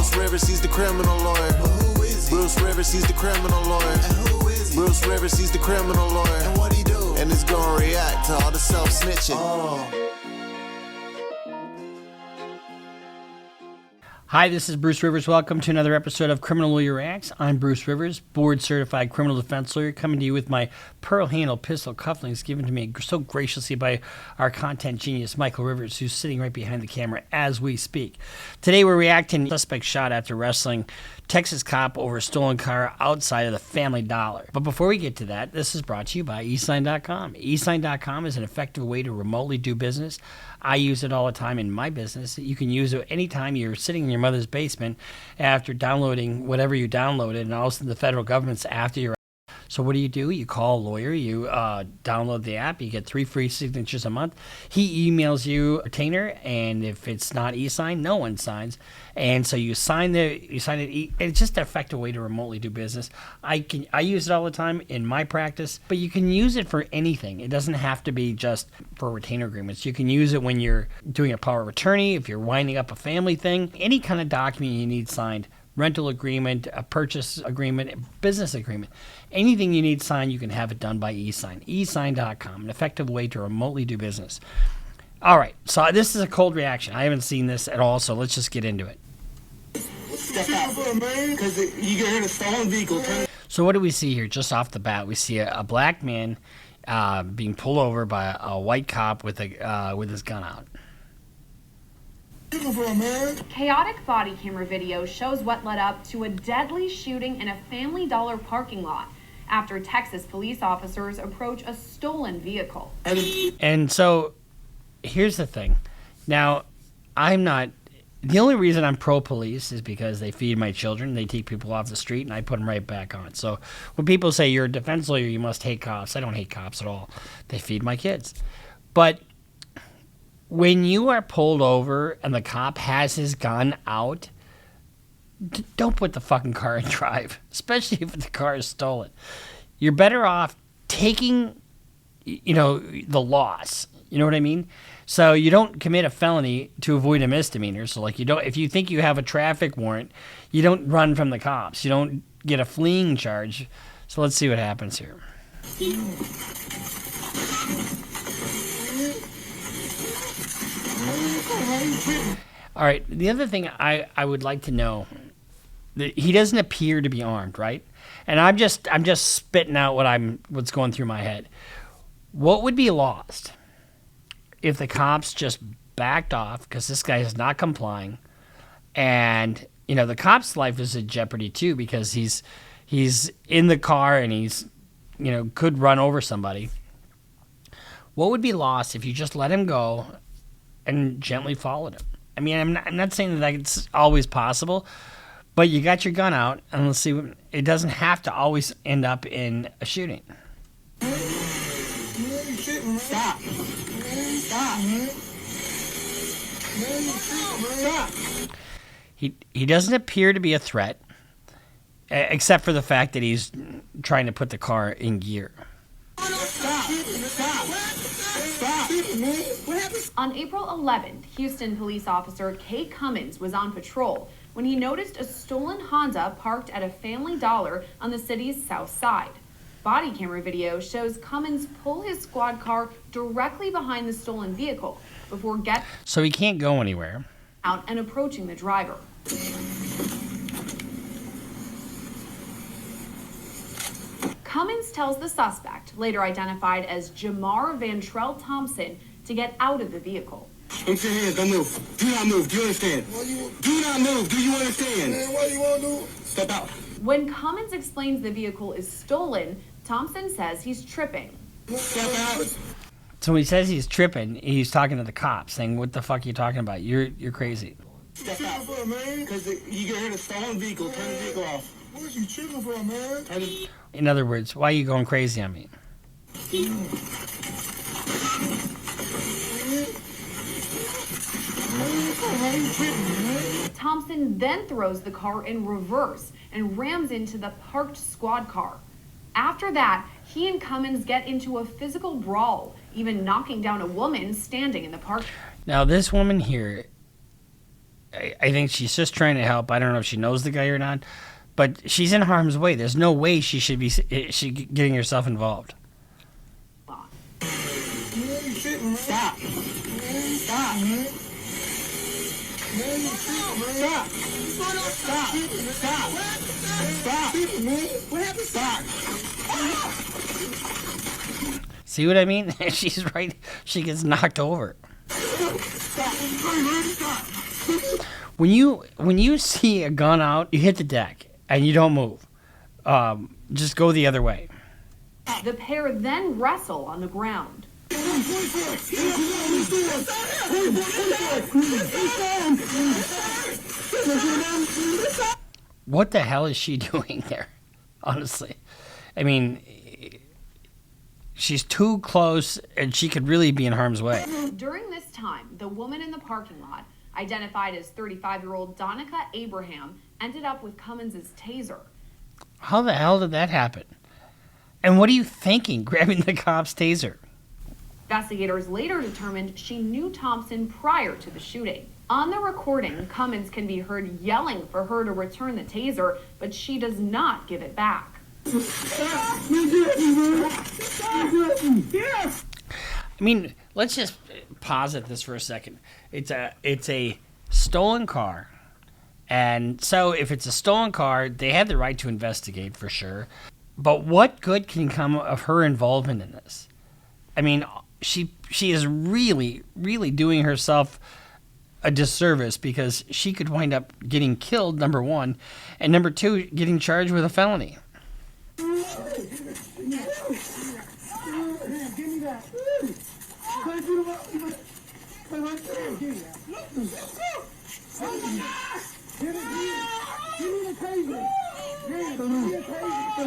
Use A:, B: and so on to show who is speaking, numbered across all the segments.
A: Bruce Rivers, he's the criminal lawyer. Who is he? Bruce Rivers, he's the criminal lawyer. And who is he? Bruce Rivers, he's the criminal lawyer. And what he do? And it's gonna react to all the self-snitching.
B: Hi, this is Bruce Rivers. Welcome to another episode of Criminal Lawyer Reacts. I'm Bruce Rivers, board-certified criminal defense lawyer, coming to you with my pearl handle pistol cufflinks given to me so graciously by our content genius, Michael Rivers, who's sitting right behind the camera as we speak. Today we're reacting to suspect shot after wrestling Texas cop over a stolen car outside of the Family Dollar. But before we get to that, this is brought to you by eSign.com. eSign.com is an effective way to remotely do business. I use it all the time in my business. You can use it anytime you're sitting in your mother's basement after downloading whatever you downloaded, and also the federal government's after your. So what do? You call a lawyer, you download the app, you get 3 free signatures a month. He emails you a retainer, and if it's not e-sign, no one signs. And so you sign it. It's just an effective way to remotely do business. I use it all the time in my practice, but you can use it for anything. It doesn't have to be just for retainer agreements. You can use it when you're doing a power of attorney, if you're winding up a family thing, any kind of document you need signed. Rental agreement, a purchase agreement, a business agreement. Anything you need signed, you can have it done by eSign. eSign.com, an effective way to remotely do business. All right, so this is a cold reaction. I haven't seen this at all, so let's just get into it. So what do we see here just off the bat? We see a black man being pulled over by a white cop with his gun out.
C: Chaotic body camera video shows what led up to a deadly shooting in a Family Dollar parking lot after Texas police officers approach a stolen vehicle.
B: And so here's the thing. Now, the only reason I'm pro-police is because they feed my children. They take people off the street, and I put them right back on. So when people say you're a defense lawyer, you must hate cops, I don't hate cops at all. They feed my kids. But when you are pulled over and the cop has his gun out, don't put the fucking car in drive, especially if the car is stolen. You're better off taking, the loss. You know what I mean? So you don't commit a felony to avoid a misdemeanor. So if you think you have a traffic warrant, you don't run from the cops. You don't get a fleeing charge. So let's see what happens here. All right, the other thing I would like to know, that he doesn't appear to be armed, right? And I'm just spitting out what's going through my head. What would be lost if the cops just backed off because this guy is not complying, and the cop's life is in jeopardy too because he's in the car and he's could run over somebody. What would be lost if you just let him go and gently followed him? I mean, I'm not saying that it's always possible, but you got your gun out, and let's see. It doesn't have to always end up in a shooting.
D: Stop.
B: He doesn't appear to be a threat, except for the fact that he's trying to put the car in gear.
C: On April 11th, Houston police officer Kate Cummins was on patrol when he noticed a stolen Honda parked at a Family Dollar on the city's south side. Body camera video shows Cummins pull his squad car directly behind the stolen vehicle before getting
B: so he can't go anywhere
C: out and approaching the driver. Cummins tells the suspect, later identified as Jamar Vantrell Thompson, to get out of the vehicle.
D: Don't your hands, don't move. Do not move, do you understand? Do not move, do you understand? Man, why you want to do? Step out.
C: When Cummins explains the vehicle is stolen, Thompson says he's tripping.
D: Step out.
B: So when he says he's tripping, he's talking to the cops, saying, "What the fuck are you talking about? You're crazy."
D: Step out, because you get hit a stolen vehicle. Turn the vehicle off. What are you tripping for, man?
B: In other words, why are you going crazy on me?
C: Thompson then throws the car in reverse and rams into the parked squad car. After that, he and Cummins get into a physical brawl, even knocking down a woman standing in the park.
B: Now, this woman here I think she's just trying to help. I don't know if she knows the guy or not, but she's in harm's way. There's no way she should be getting herself involved.
D: Stop. Stop. Stop. Stop. Stop.
B: See what I mean? She's right. She gets knocked over. When you see a gun out, you hit the deck and you don't move. Just go the other way.
C: The pair then wrestle on the ground.
B: What the hell is she doing there? Honestly, I mean, she's too close and she could really be in harm's way.
C: During this time, the woman in the parking lot, identified as 35-year-old Donica Abraham, ended up with Cummins' taser.
B: How the hell did that happen? And what are you thinking, grabbing the cop's taser?
C: Investigators later determined she knew Thompson prior to the shooting. On the recording, Cummins can be heard yelling for her to return the taser, but she does not give it back.
B: I mean, let's just pause at this for a second. It's a stolen car. And so if it's a stolen car, they have the right to investigate for sure. But what good can come of her involvement in this? I mean, she is really, really doing herself a disservice because she could wind up getting killed, number one, and number two, getting charged with a felony.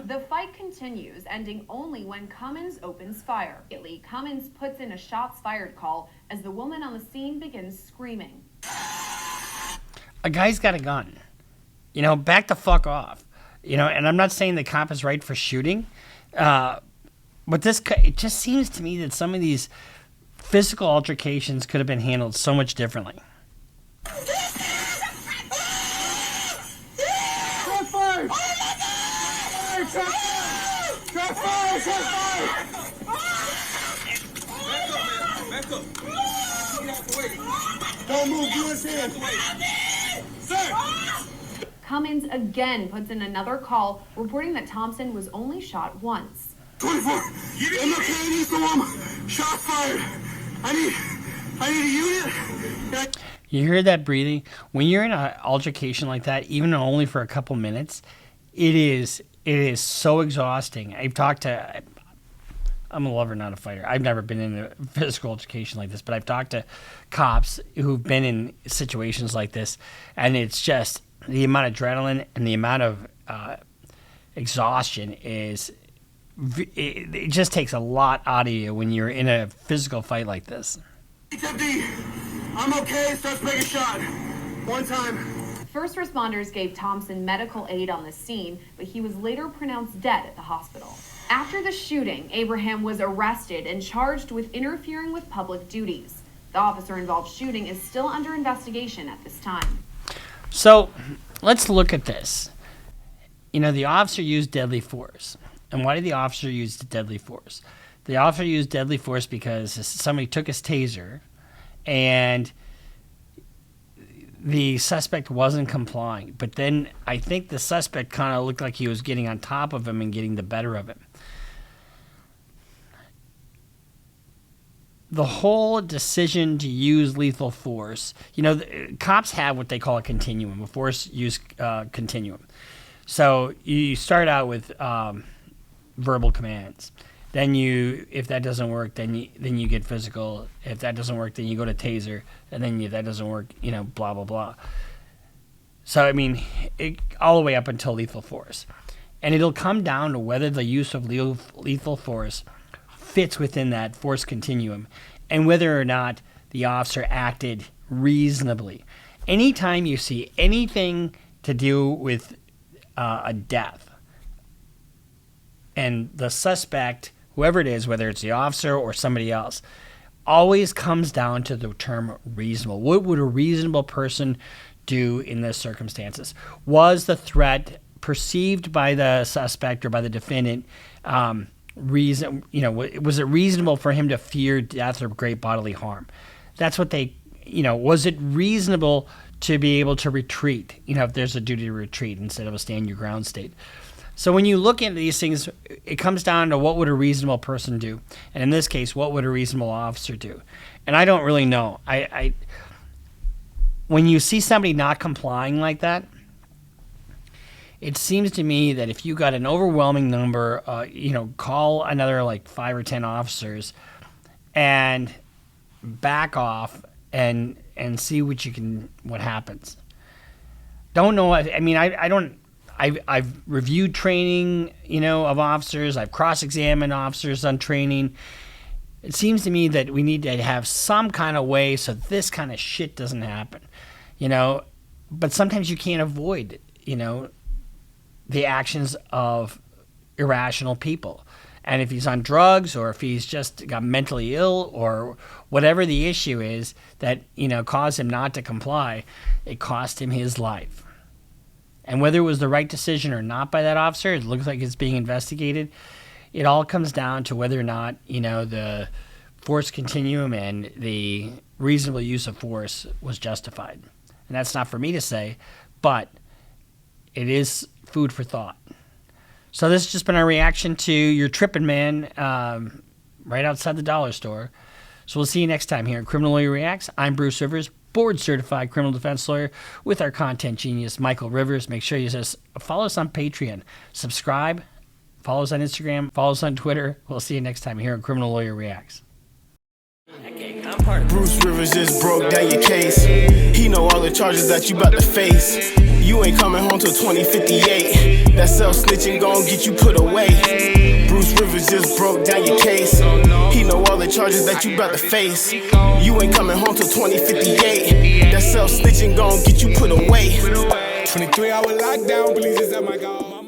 C: The fight continues, ending only when Cummins opens fire. Immediately, Cummins puts in a shots fired call as the woman on the scene begins screaming.
B: A guy's got a gun. You know, back the fuck off. You know, and I'm not saying the cop is right for shooting, but it just seems to me that some of these physical altercations could have been handled so much differently.
D: Don't move, do his hand. Sir!
C: Cummins again puts in another call, reporting that Thompson was only shot once.
D: 24. MLK needs the woman. Shot fired. I need a unit.
B: You hear that breathing? When you're in an altercation like that, even only for a couple minutes, it is so exhausting. I'm a lover, not a fighter. I've never been in a physical altercation like this, but I've talked to cops who've been in situations like this, and it's just the amount of adrenaline and the amount of exhaustion it just takes a lot out of you when you're in a physical fight like this.
D: I'm okay. Suspect is shot. One time.
C: First responders gave Thompson medical aid on the scene, but he was later pronounced dead at the hospital. After the shooting, Abraham was arrested and charged with interfering with public duties. The officer-involved shooting is still under investigation at this time.
B: So, let's look at this. You know, the officer used deadly force. And why did the officer use deadly force? The officer used deadly force because somebody took his taser and the suspect wasn't complying. But then I think the suspect kind of looked like he was getting on top of him and getting the better of him. The whole decision to use lethal force, you know, cops have what they call a continuum, a force use continuum. So you start out with verbal commands. Then if that doesn't work, then you get physical. If that doesn't work, then you go to taser. And then if that doesn't work, you know, blah, blah, blah. So, I mean, all the way up until lethal force. And it'll come down to whether the use of lethal force fits within that force continuum and whether or not the officer acted reasonably. Anytime you see anything to do with a death and the suspect, whoever it is, whether it's the officer or somebody else, always comes down to the term reasonable. What would a reasonable person do in those circumstances? Was the threat perceived by the suspect or by the defendant was it reasonable for him to fear death or great bodily harm? That's what they, was it reasonable to be able to retreat, if there's a duty to retreat instead of a stand your ground state? So when you look into these things, it comes down to what would a reasonable person do? And in this case, what would a reasonable officer do? And I don't really know. When you see somebody not complying like that, it seems to me that if you got an overwhelming number, call another like 5 or 10 officers and back off and see what happens. Don't know. I've reviewed training, of officers. I've cross-examined officers on training. It seems to me that we need to have some kind of way so this kind of shit doesn't happen, But sometimes you can't avoid, the actions of irrational people. And if he's on drugs or if he's just got mentally ill or whatever the issue is that, caused him not to comply, it cost him his life. And whether it was the right decision or not by that officer, it looks like it's being investigated. It all comes down to whether or not, the force continuum and the reasonable use of force was justified. And that's not for me to say, but it is food for thought. So this has just been our reaction to your tripping man right outside the dollar store. So we'll see you next time here at Criminal Lawyer Reacts. I'm Bruce Rivers, board-certified criminal defense lawyer with our content genius, Michael Rivers. Make sure you just follow us on Patreon, subscribe, follow us on Instagram, follow us on Twitter. We'll see you next time here at Criminal Lawyer Reacts.
D: Bruce Rivers just broke down your case. He know all the charges that you about to face. You ain't coming home till 2058. That self-snitching gon' get you put away. Bruce Rivers just broke down your case. He know all the charges that you about to face. You ain't coming home till 2058. That self-snitching gon' get you put away. 23-hour lockdown, please just at my God.